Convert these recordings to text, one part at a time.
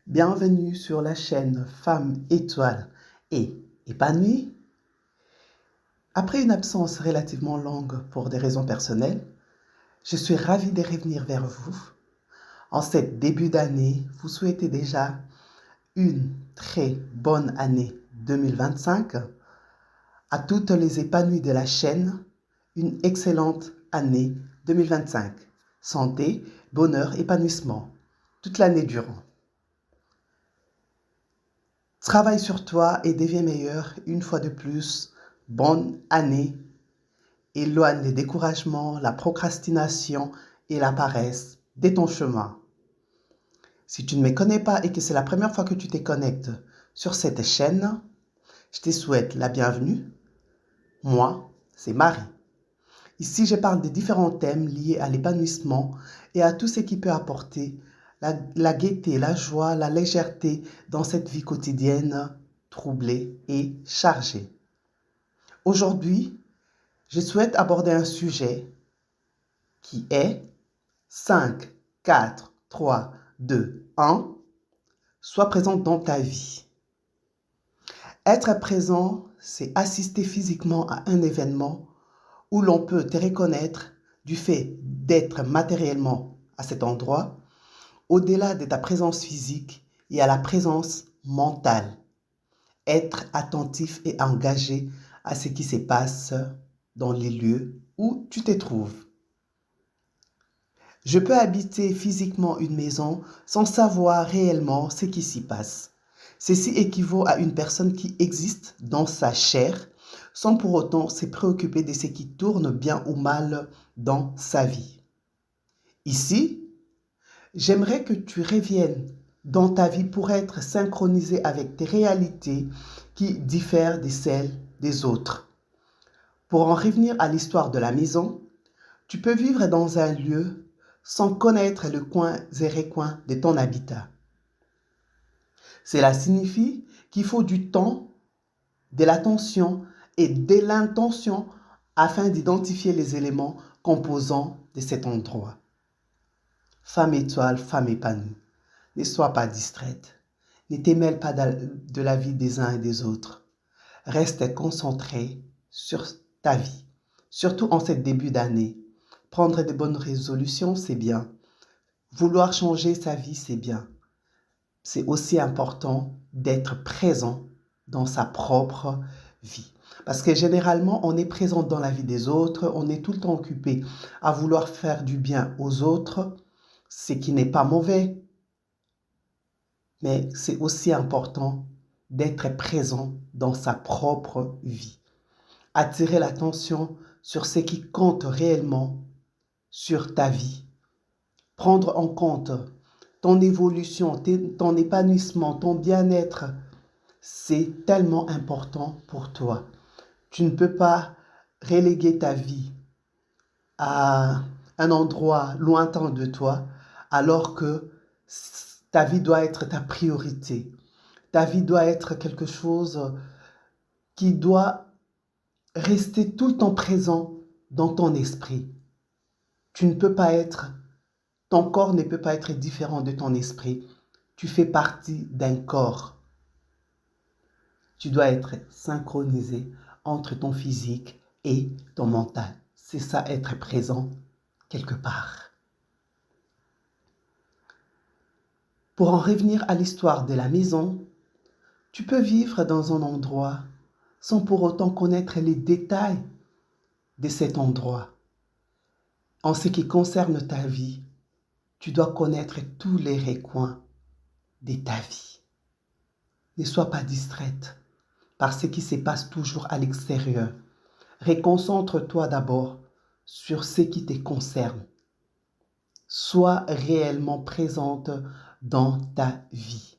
Bienvenue sur la chaîne Femmes étoiles et épanouies. Après une absence relativement longue pour des raisons personnelles, je suis ravie de revenir vers vous. En cette début d'année, vous souhaitez déjà une très bonne année 2025. À toutes les épanouies de la chaîne, une excellente année 2025. Santé, bonheur, épanouissement, toute l'année durant. Travaille sur toi et deviens meilleur une fois de plus. Bonne année. Éloigne les découragements, la procrastination et la paresse de ton chemin. Si tu ne me connais pas et que c'est la première fois que tu te connectes sur cette chaîne, je te souhaite la bienvenue. Moi, c'est Marie. Ici, je parle des différents thèmes liés à l'épanouissement et à tout ce qui peut apporter la gaieté, la joie, la légèreté dans cette vie quotidienne troublée et chargée. Aujourd'hui, je souhaite aborder un sujet qui est 5, 4, 3, 2, 1. Sois présent dans ta vie. Être présent, c'est assister physiquement à un événement où l'on peut te reconnaître du fait d'être matériellement à cet endroit, au-delà de ta présence physique, il y a la présence mentale. Être attentif et engagé à ce qui se passe dans les lieux où tu te trouves. Je peux habiter physiquement une maison sans savoir réellement ce qui s'y passe. Ceci équivaut à une personne qui existe dans sa chair sans pour autant se préoccuper de ce qui tourne bien ou mal dans sa vie. Ici, j'aimerais que tu reviennes dans ta vie pour être synchronisé avec tes réalités qui diffèrent de celles des autres. Pour en revenir à l'histoire de la maison, tu peux vivre dans un lieu sans connaître le coin et recoin de ton habitat. Cela signifie qu'il faut du temps, de l'attention et de l'intention afin d'identifier les éléments composants de cet endroit. Femme étoile, femme épanouie, ne sois pas distraite. Ne te mêle pas de la vie des uns et des autres. Reste concentré sur ta vie, surtout en ce début d'année. Prendre de bonnes résolutions, c'est bien. Vouloir changer sa vie, c'est bien. C'est aussi important d'être présent dans sa propre vie. Parce que généralement, on est présent dans la vie des autres, on est tout le temps occupé à vouloir faire du bien aux autres, ce qui n'est pas mauvais. Mais c'est aussi important d'être présent dans sa propre vie. Attirer l'attention sur ce qui compte réellement sur ta vie. Prendre en compte ton évolution, ton épanouissement, ton bien-être, c'est tellement important pour toi. Tu ne peux pas reléguer ta vie à un endroit lointain de toi alors que ta vie doit être ta priorité. Ta vie doit être quelque chose qui doit rester tout le temps présent dans ton esprit. Tu ne peux pas être, ton corps ne peut pas être différent de ton esprit. Tu fais partie d'un corps. Tu dois être synchronisé entre ton physique et ton mental. C'est ça, être présent quelque part. Pour en revenir à l'histoire de la maison, tu peux vivre dans un endroit sans pour autant connaître les détails de cet endroit. En ce qui concerne ta vie, tu dois connaître tous les recoins de ta vie. Ne sois pas distraite par ce qui se passe toujours à l'extérieur. Reconcentre-toi d'abord sur ce qui te concerne. Sois réellement présente dans ta vie.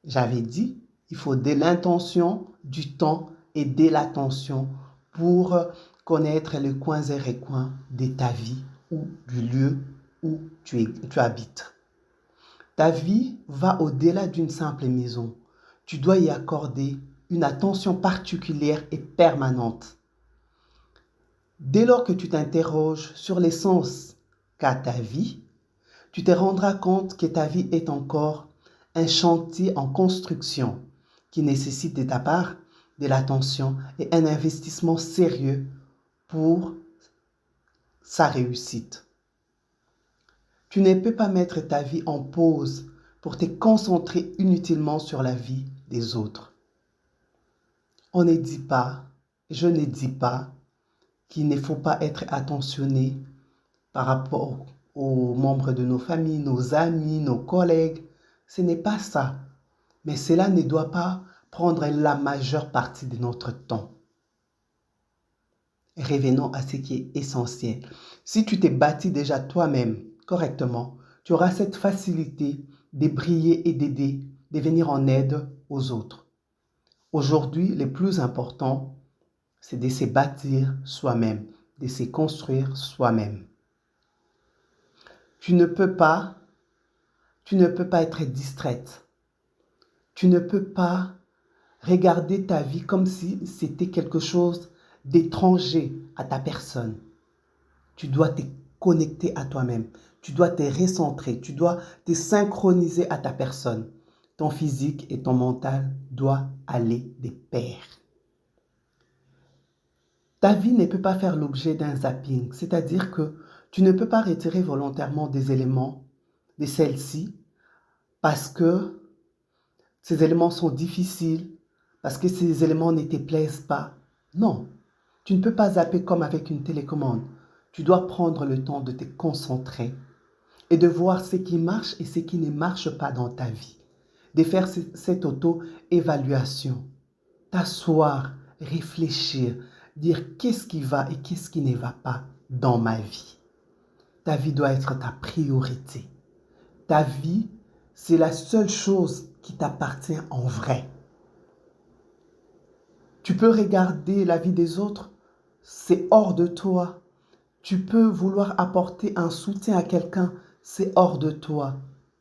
J'avais dit, il faut de l'intention, du temps et de l'attention pour connaître les coins et recoins de ta vie ou du lieu où tu habites. Ta vie va au-delà d'une simple maison. Tu dois y accorder une attention particulière et permanente. Dès lors que tu t'interroges sur l'essence qu'a ta vie, tu te rendras compte que ta vie est encore un chantier en construction qui nécessite de ta part de l'attention et un investissement sérieux pour sa réussite. Tu ne peux pas mettre ta vie en pause pour te concentrer inutilement sur la vie des autres. On ne dit pas, je ne dis pas qu'il ne faut pas être attentionné par rapport aux membres de nos familles, nos amis, nos collègues. Ce n'est pas ça. Mais cela ne doit pas prendre la majeure partie de notre temps. Revenons à ce qui est essentiel. Si tu t'es bâti déjà toi-même correctement, tu auras cette facilité de briller et d'aider, de venir en aide aux autres. Aujourd'hui, le plus important, c'est de se bâtir soi-même, de se construire soi-même. Tu ne peux pas être distraite. Tu ne peux pas regarder ta vie comme si c'était quelque chose d'étranger à ta personne. Tu dois te connecter à toi-même. Tu dois te recentrer. Tu dois te synchroniser à ta personne. Ton physique et ton mental doivent aller de pair. Ta vie ne peut pas faire l'objet d'un zapping, c'est-à-dire que tu ne peux pas retirer volontairement des éléments de celle-ci parce que ces éléments sont difficiles, parce que ces éléments ne te plaisent pas. Non, tu ne peux pas zapper comme avec une télécommande. Tu dois prendre le temps de te concentrer et de voir ce qui marche et ce qui ne marche pas dans ta vie. De faire cette auto-évaluation, t'asseoir, réfléchir, dire qu'est-ce qui va et qu'est-ce qui ne va pas dans ma vie. Ta vie doit être ta priorité. Ta vie, c'est la seule chose qui t'appartient en vrai. Tu peux regarder la vie des autres, c'est hors de toi. Tu peux vouloir apporter un soutien à quelqu'un, c'est hors de toi.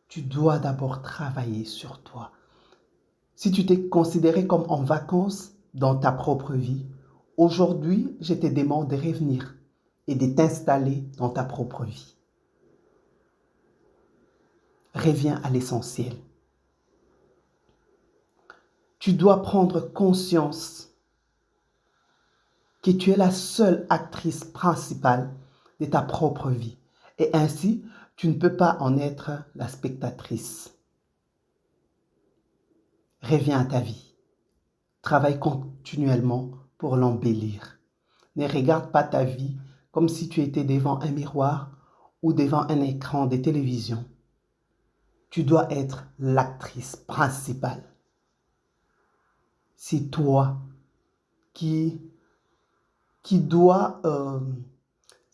Tu dois d'abord travailler sur toi. Si tu t'es considéré comme en vacances dans ta propre vie, aujourd'hui, je te demande de revenir et de t'installer dans ta propre vie. Reviens à l'essentiel. Tu dois prendre conscience que tu es la seule actrice principale de ta propre vie. Et ainsi, tu ne peux pas en être la spectatrice. Reviens à ta vie. Travaille continuellement pour l'embellir. Ne regarde pas ta vie comme si tu étais devant un miroir ou devant un écran de télévision. Tu dois être l'actrice principale. C'est toi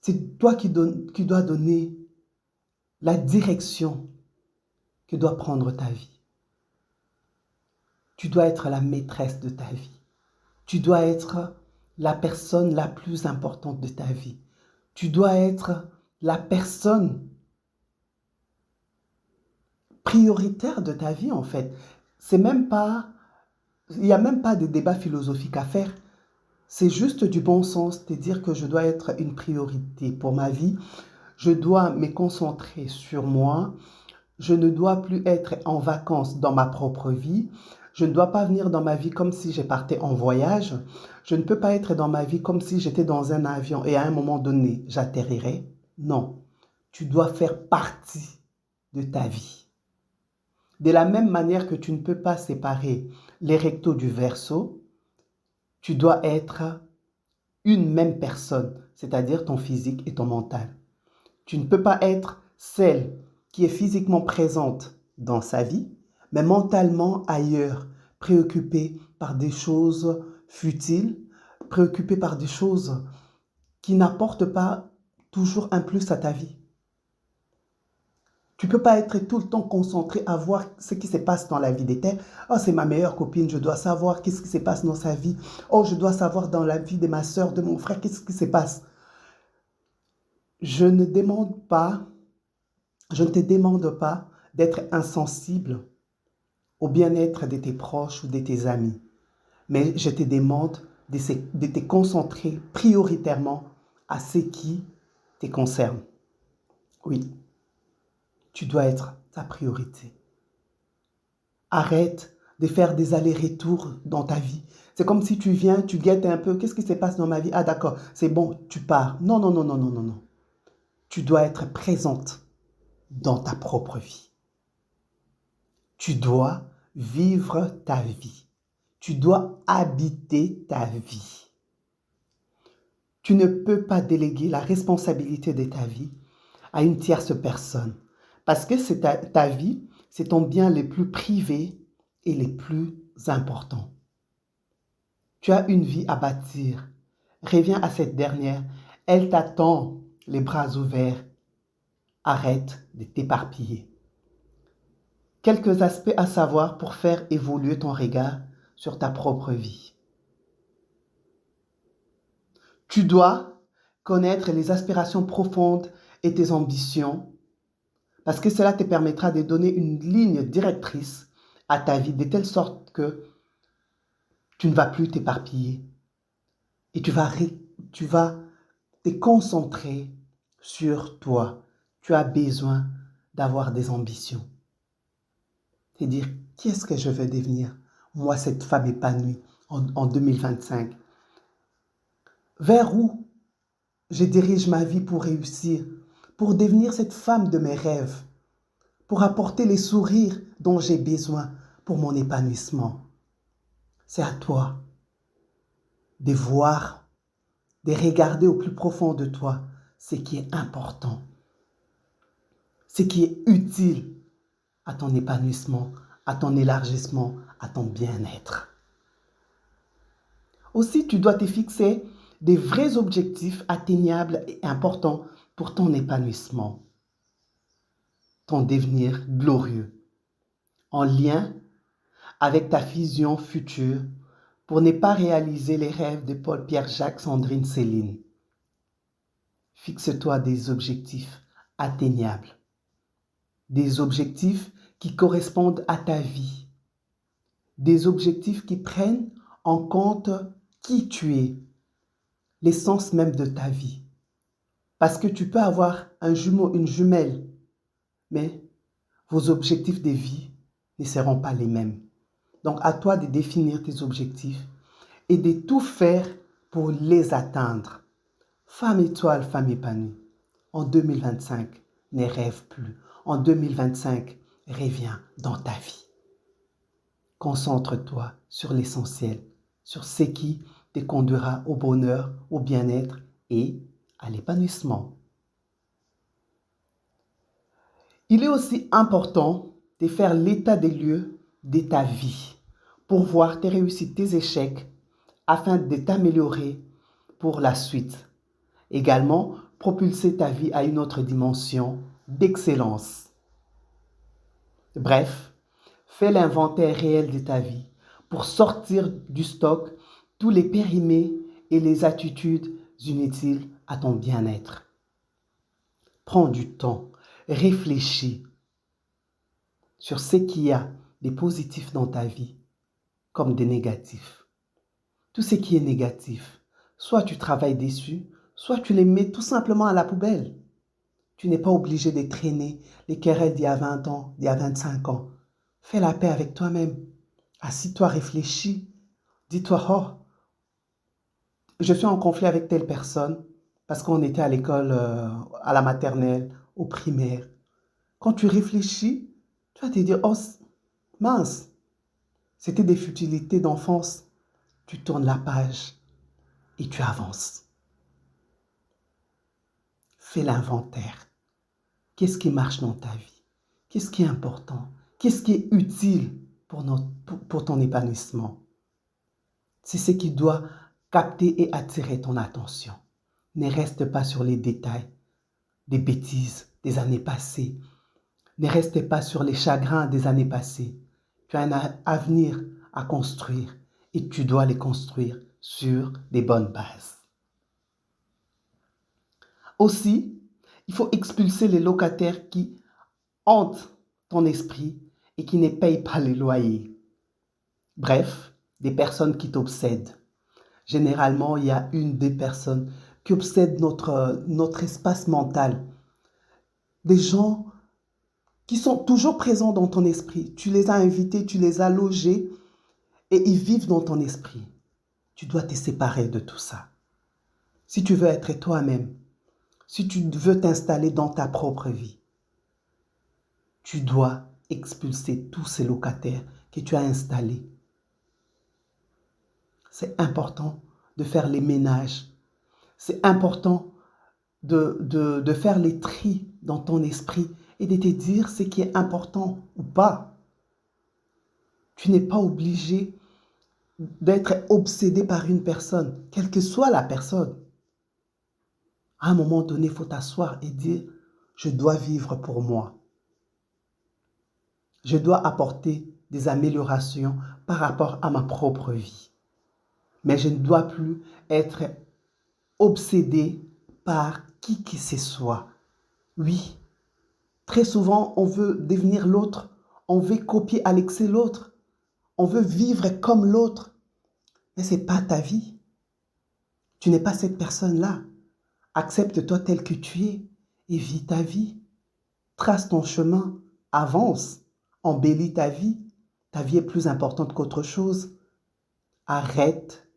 c'est toi qui dois donner la direction que doit prendre ta vie. Tu dois être la maîtresse de ta vie. Tu dois être la personne la plus importante de ta vie. Tu dois être la personne prioritaire de ta vie, en fait. Il n'y a même pas de débat philosophique à faire. C'est juste du bon sens de dire que je dois être une priorité pour ma vie. Je dois me concentrer sur moi. Je ne dois plus être en vacances dans ma propre vie. Je ne dois pas venir dans ma vie comme si je partais en voyage. Je ne peux pas être dans ma vie comme si j'étais dans un avion et à un moment donné, j'atterrirais. Non, tu dois faire partie de ta vie. De la même manière que tu ne peux pas séparer les rectos du verso, tu dois être une même personne, c'est-à-dire ton physique et ton mental. Tu ne peux pas être celle qui est physiquement présente dans sa vie, mais mentalement ailleurs, préoccupée par des choses futiles, préoccupée par des choses qui n'apportent pas toujours un plus à ta vie. Tu ne peux pas être tout le temps concentré à voir ce qui se passe dans la vie des terres. Oh, c'est ma meilleure copine, je dois savoir qu'est-ce qui se passe dans sa vie. Oh, je dois savoir dans la vie de ma soeur, de mon frère, qu'est-ce qui se passe. Je ne te demande pas d'être insensible au bien-être de tes proches ou de tes amis, mais je te demande de te concentrer prioritairement à ce qui te concerne. Oui, tu dois être ta priorité. Arrête de faire des allers-retours dans ta vie. C'est comme si tu viens, tu guettes un peu, qu'est-ce qui se passe dans ma vie? Ah d'accord, c'est bon, tu pars. Non, non, non, non, non, non, non. Tu dois être présente dans ta propre vie. Tu dois vivre ta vie. Tu dois habiter ta vie. Tu ne peux pas déléguer la responsabilité de ta vie à une tierce personne. Parce que c'est ta vie, c'est ton bien les plus privés et les plus importants. Tu as une vie à bâtir. Reviens à cette dernière. Elle t'attend, les bras ouverts. Arrête de t'éparpiller. Quelques aspects à savoir pour faire évoluer ton regard sur ta propre vie. Tu dois connaître les aspirations profondes et tes ambitions parce que cela te permettra de donner une ligne directrice à ta vie de telle sorte que tu ne vas plus t'éparpiller et tu vas te concentrer sur toi. Tu as besoin d'avoir des ambitions. C'est dire, qui est-ce que je veux devenir? Moi, cette femme épanouie en 2025. Vers où je dirige ma vie pour réussir, pour devenir cette femme de mes rêves, pour apporter les sourires dont j'ai besoin pour mon épanouissement. C'est à toi de voir, de regarder au plus profond de toi ce qui est important, ce qui est utile à ton épanouissement, à ton élargissement, à ton bien-être. Aussi, tu dois te fixer des vrais objectifs atteignables et importants pour ton épanouissement, ton devenir glorieux, en lien avec ta vision future pour ne pas réaliser les rêves de Paul, Pierre, Jacques, Sandrine, Céline. Fixe-toi des objectifs atteignables, des objectifs qui correspondent à ta vie, des objectifs qui prennent en compte qui tu es, l'essence même de ta vie. Parce que tu peux avoir un jumeau, une jumelle, mais vos objectifs de vie ne seront pas les mêmes. Donc, à toi de définir tes objectifs et de tout faire pour les atteindre. Femme étoile, femme épanouie. En 2025, ne rêve plus. En 2025, reviens dans ta vie. Concentre-toi sur l'essentiel, sur ce qui te conduira au bonheur, au bien-être et à l'épanouissement. Il est aussi important de faire l'état des lieux de ta vie pour voir tes réussites, tes échecs, afin de t'améliorer pour la suite. Également, propulser ta vie à une autre dimension d'excellence. Bref, fais l'inventaire réel de ta vie pour sortir du stock tous les périmés et les attitudes inutiles à ton bien-être. Prends du temps, réfléchis sur ce qu'il y a de positifs dans ta vie comme des négatifs. Tout ce qui est négatif, soit tu travailles dessus, soit tu les mets tout simplement à la poubelle. Tu n'es pas obligé de traîner les querelles d'il y a 20 ans, d'il y a 25 ans. Fais la paix avec toi-même. Assis-toi, réfléchis. Dis-toi, oh, je suis en conflit avec telle personne parce qu'on était à l'école, à la maternelle, au primaire. Quand tu réfléchis, tu vas te dire, oh, mince, c'était des futilités d'enfance. Tu tournes la page et tu avances. Fais l'inventaire. Qu'est-ce qui marche dans ta vie? Qu'est-ce qui est important? Qu'est-ce qui est utile pour ton épanouissement? C'est ce qui doit capter et attirer ton attention. Ne reste pas sur les détails, des bêtises des années passées. Ne reste pas sur les chagrins des années passées. Tu as un avenir à construire et tu dois les construire sur des bonnes bases. Aussi, il faut expulser les locataires qui hantent ton esprit et qui ne payent pas les loyers. Bref, des personnes qui t'obsèdent. Généralement, il y a une des personnes qui obsèdent notre espace mental. Des gens qui sont toujours présents dans ton esprit. Tu les as invités, tu les as logés et ils vivent dans ton esprit. Tu dois te séparer de tout ça. Si tu veux être toi-même, si tu veux t'installer dans ta propre vie, tu dois expulser tous ces locataires que tu as installés. C'est important de faire les ménages. C'est important de faire les tris dans ton esprit et de te dire ce qui est important ou pas. Tu n'es pas obligé d'être obsédé par une personne, quelle que soit la personne. À un moment donné, il faut t'asseoir et dire, je dois vivre pour moi. Je dois apporter des améliorations par rapport à ma propre vie. Mais je ne dois plus être obsédé par qui que ce soit. Oui, très souvent, on veut devenir l'autre. On veut copier à l'excès l'autre. On veut vivre comme l'autre. Mais ce n'est pas ta vie. Tu n'es pas cette personne-là. Accepte-toi tel que tu es et vis ta vie. Trace ton chemin, avance, embellis ta vie. Ta vie est plus importante qu'autre chose. Arrête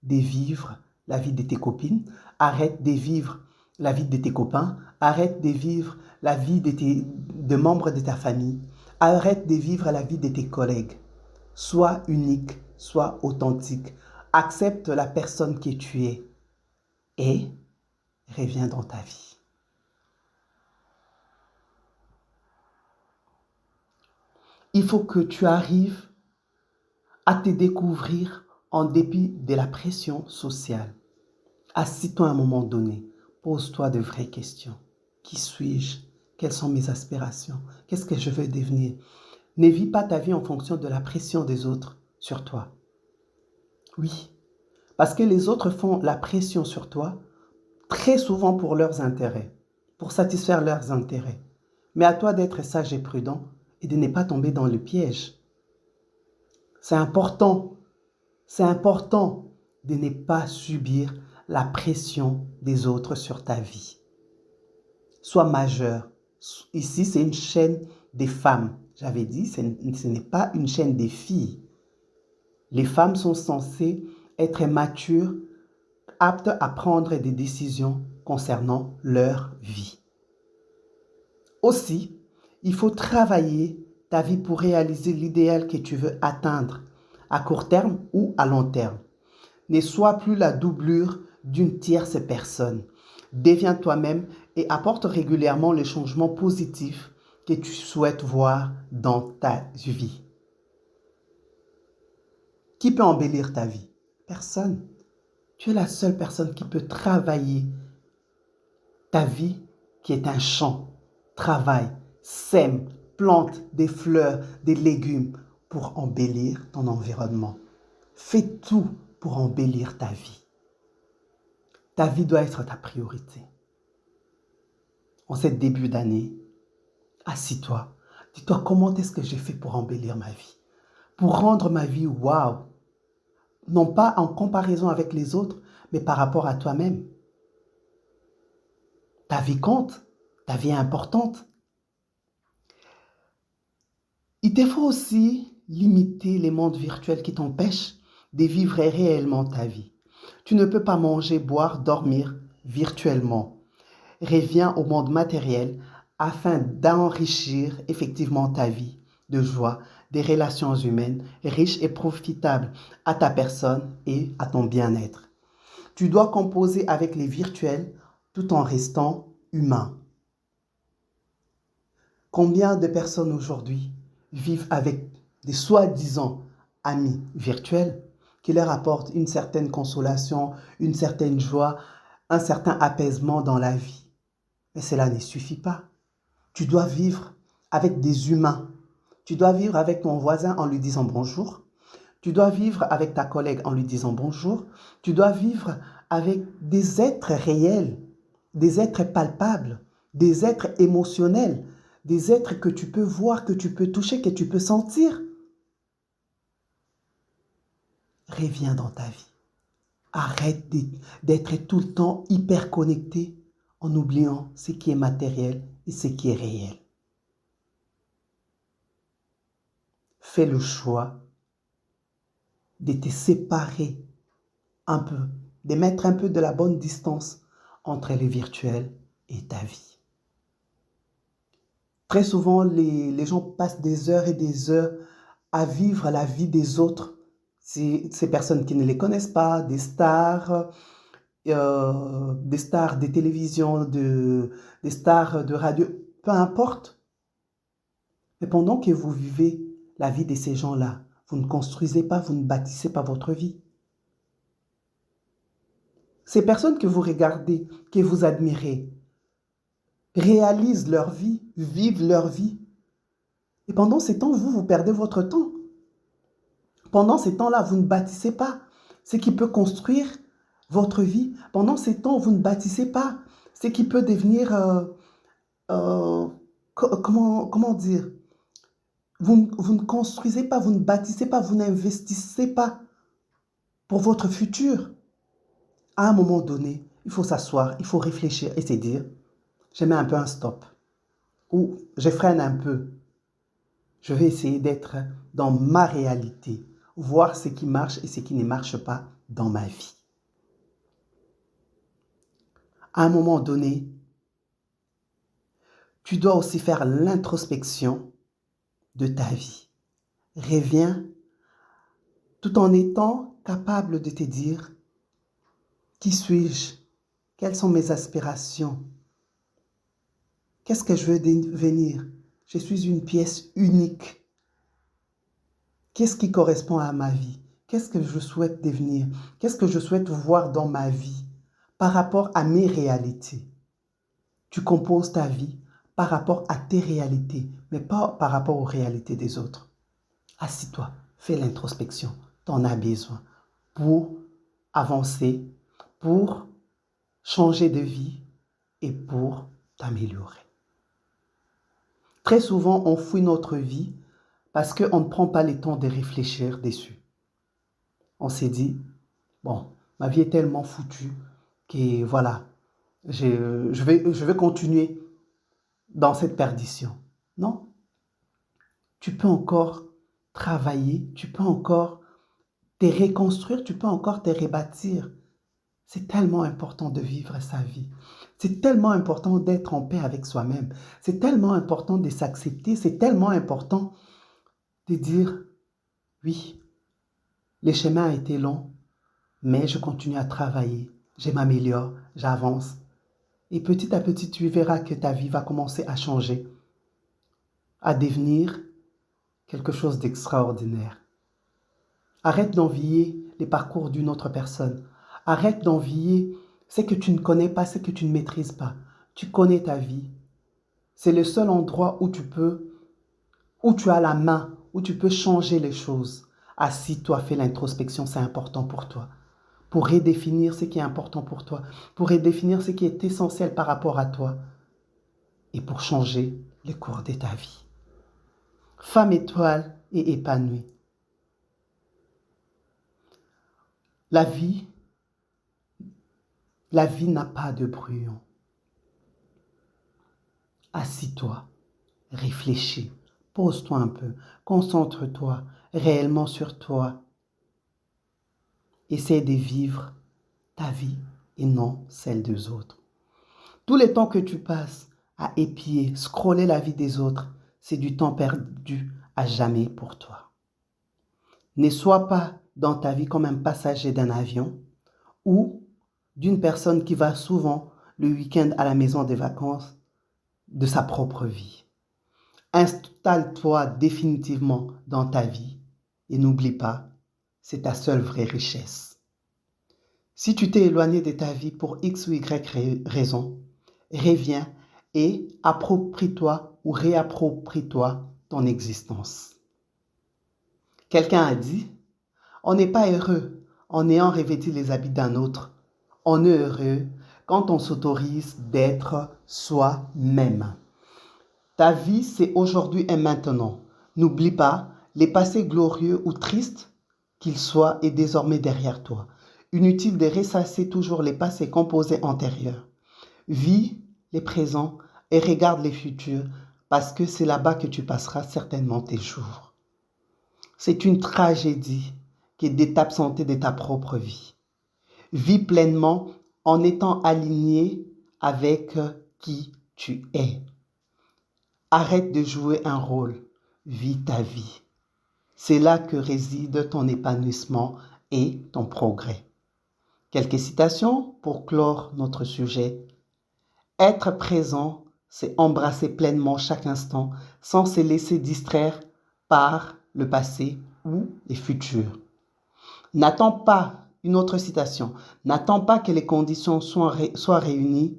de vivre la vie de tes copines. Arrête de vivre la vie de tes copains. Arrête de vivre la vie de membres de ta famille. Arrête de vivre la vie de tes collègues. Sois unique, sois authentique. Accepte la personne que tu es et reviens dans ta vie. Il faut que tu arrives à te découvrir en dépit de la pression sociale. Assis-toi à un moment donné, pose-toi de vraies questions. Qui suis-je? Quelles sont mes aspirations? Qu'est-ce que je veux devenir? Ne vis pas ta vie en fonction de la pression des autres sur toi. Oui, parce que les autres font la pression sur toi très souvent pour leurs intérêts, pour satisfaire leurs intérêts. Mais à toi d'être sage et prudent et de ne pas tomber dans le piège. C'est important de ne pas subir la pression des autres sur ta vie. Sois majeur. Ici, c'est une chaîne des femmes. J'avais dit, ce n'est pas une chaîne des filles. Les femmes sont censées être matures, aptes à prendre des décisions concernant leur vie. Aussi, il faut travailler ta vie pour réaliser l'idéal que tu veux atteindre à court terme ou à long terme. Ne sois plus la doublure d'une tierce personne. Deviens toi-même et apporte régulièrement les changements positifs que tu souhaites voir dans ta vie. Qui peut embellir ta vie? Personne. Tu es la seule personne qui peut travailler ta vie qui est un champ. Travaille, sème, plante des fleurs, des légumes pour embellir ton environnement. Fais tout pour embellir ta vie. Ta vie doit être ta priorité. En ce début d'année, assis-toi. Dis-toi comment est-ce que j'ai fait pour embellir ma vie. Pour rendre ma vie waouh. Non pas en comparaison avec les autres, mais par rapport à toi-même. Ta vie compte. Ta vie est importante. Il te faut aussi limiter les mondes virtuels qui t'empêchent de vivre réellement ta vie. Tu ne peux pas manger, boire, dormir virtuellement. Reviens au monde matériel afin d'enrichir effectivement ta vie de joie, des relations humaines riches et profitables à ta personne et à ton bien-être. Tu dois composer avec les virtuels tout en restant humain. Combien de personnes aujourd'hui vivent avec des soi-disant amis virtuels qui leur apportent une certaine consolation, une certaine joie, un certain apaisement dans la vie? Mais cela ne suffit pas. Tu dois vivre avec des humains. Tu dois vivre avec ton voisin en lui disant bonjour. Tu dois vivre avec ta collègue en lui disant bonjour. Tu dois vivre avec des êtres réels, des êtres palpables, des êtres émotionnels, des êtres que tu peux voir, que tu peux toucher, que tu peux sentir. Reviens dans ta vie. Arrête d'être tout le temps hyper connecté en oubliant ce qui est matériel et ce qui est réel. fais le choix de te séparer un peu, de mettre un peu de la bonne distance entre le virtuel et ta vie. Très souvent, les gens passent des heures et des heures à vivre la vie des autres. Ces personnes qui ne les connaissent pas, des stars des télévisions, des stars de radio, peu importe. Mais pendant que vous vivez la vie de ces gens-là, vous ne construisez pas, vous ne bâtissez pas votre vie. Ces personnes que vous regardez, que vous admirez, réalisent leur vie, vivent leur vie. Et pendant ces temps, vous perdez votre temps. Pendant ces temps-là, vous ne bâtissez pas ce qui peut construire votre vie. Pendant ces temps, vous ne bâtissez pas ce qui peut devenir, comment dire, vous ne construisez pas, vous ne bâtissez pas, vous n'investissez pas pour votre futur. À un moment donné, il faut s'asseoir, il faut réfléchir et se dire, je mets un peu un stop ou je freine un peu. Je vais essayer d'être dans ma réalité, voir ce qui marche et ce qui ne marche pas dans ma vie. À un moment donné, tu dois aussi faire l'introspection de ta vie. Reviens tout en étant capable de te dire, qui suis-je? Quelles sont mes aspirations? Qu'est-ce que je veux devenir? Je suis une pièce unique. Qu'est-ce qui correspond à ma vie? Qu'est-ce que je souhaite devenir? Qu'est-ce que je souhaite voir dans ma vie par rapport à mes réalités? Tu composes ta vie par rapport à tes réalités, mais pas par rapport aux réalités des autres. Assis-toi, fais l'introspection. Tu en as besoin pour avancer, pour changer de vie et pour t'améliorer. Très souvent, on fuit notre vie parce qu'on ne prend pas le temps de réfléchir dessus. On s'est dit, bon, ma vie est tellement foutue que voilà, je vais continuer dans cette perdition. Non, tu peux encore travailler, tu peux encore te reconstruire, tu peux encore te rebâtir. C'est tellement important de vivre sa vie. C'est tellement important d'être en paix avec soi-même. C'est tellement important de s'accepter. C'est tellement important de dire, oui, le chemin a été long, mais je continue à travailler. Je m'améliore, j'avance. Et petit à petit, tu verras que ta vie va commencer à changer, à devenir quelque chose d'extraordinaire. Arrête d'envier les parcours d'une autre personne. Arrête d'envier ce que tu ne connais pas, ce que tu ne maîtrises pas. Tu connais ta vie. C'est le seul endroit où tu as la main, où tu peux changer les choses. Assis-toi, fais l'introspection, c'est important pour toi. Pour redéfinir ce qui est important pour toi. Pour redéfinir ce qui est essentiel par rapport à toi. Et pour changer le cours de ta vie. Femme étoile et épanouie. La vie n'a pas de brouillon. Assis-toi, réfléchis, pose-toi un peu, concentre-toi réellement sur toi. Essaie de vivre ta vie et non celle des autres. Tout le temps que tu passes à épier, scroller la vie des autres, c'est du temps perdu à jamais pour toi. Ne sois pas dans ta vie comme un passager d'un avion ou d'une personne qui va souvent le week-end à la maison des vacances de sa propre vie. Installe-toi définitivement dans ta vie et n'oublie pas, c'est ta seule vraie richesse. Si tu t'es éloigné de ta vie pour X ou Y raison, reviens et approprie-toi ou réapproprie-toi ton existence. Quelqu'un a dit, on n'est pas heureux en ayant revêtu les habits d'un autre. On est heureux quand on s'autorise d'être soi-même. Ta vie, c'est aujourd'hui et maintenant. N'oublie pas, les passés glorieux ou tristes qu'ils soient est désormais derrière toi. Inutile de ressasser toujours les passés composés antérieurs. Vis les présents et regarde les futurs parce que c'est là-bas que tu passeras certainement tes jours. C'est une tragédie qui est t'absenter de ta propre vie. Vis pleinement en étant aligné avec qui tu es. Arrête de jouer un rôle. Vis ta vie. C'est là que réside ton épanouissement et ton progrès. Quelques citations pour clore notre sujet. Être présent, c'est embrasser pleinement chaque instant sans se laisser distraire par le passé ou les futurs. N'attends pas, une autre citation, n'attends pas que les conditions soient réunies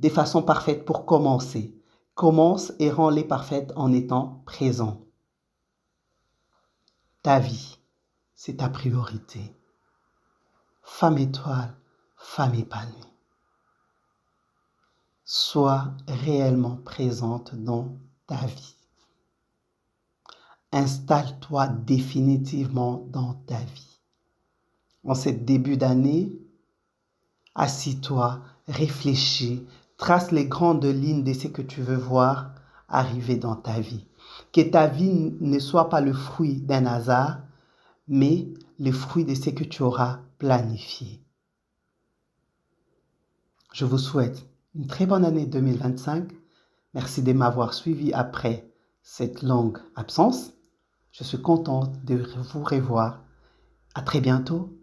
de façon parfaite pour commencer. Commence et rends-les parfaites en étant présent. Ta vie, c'est ta priorité. Femme étoile, femme épanouie. Sois réellement présente dans ta vie. Installe-toi définitivement dans ta vie. En ce début d'année, assis-toi, réfléchis, trace les grandes lignes de ce que tu veux voir arriver dans ta vie. Que ta vie ne soit pas le fruit d'un hasard, mais le fruit de ce que tu auras planifié. Je vous souhaite une très bonne année 2025. Merci de m'avoir suivi après cette longue absence. Je suis contente de vous revoir. À très bientôt.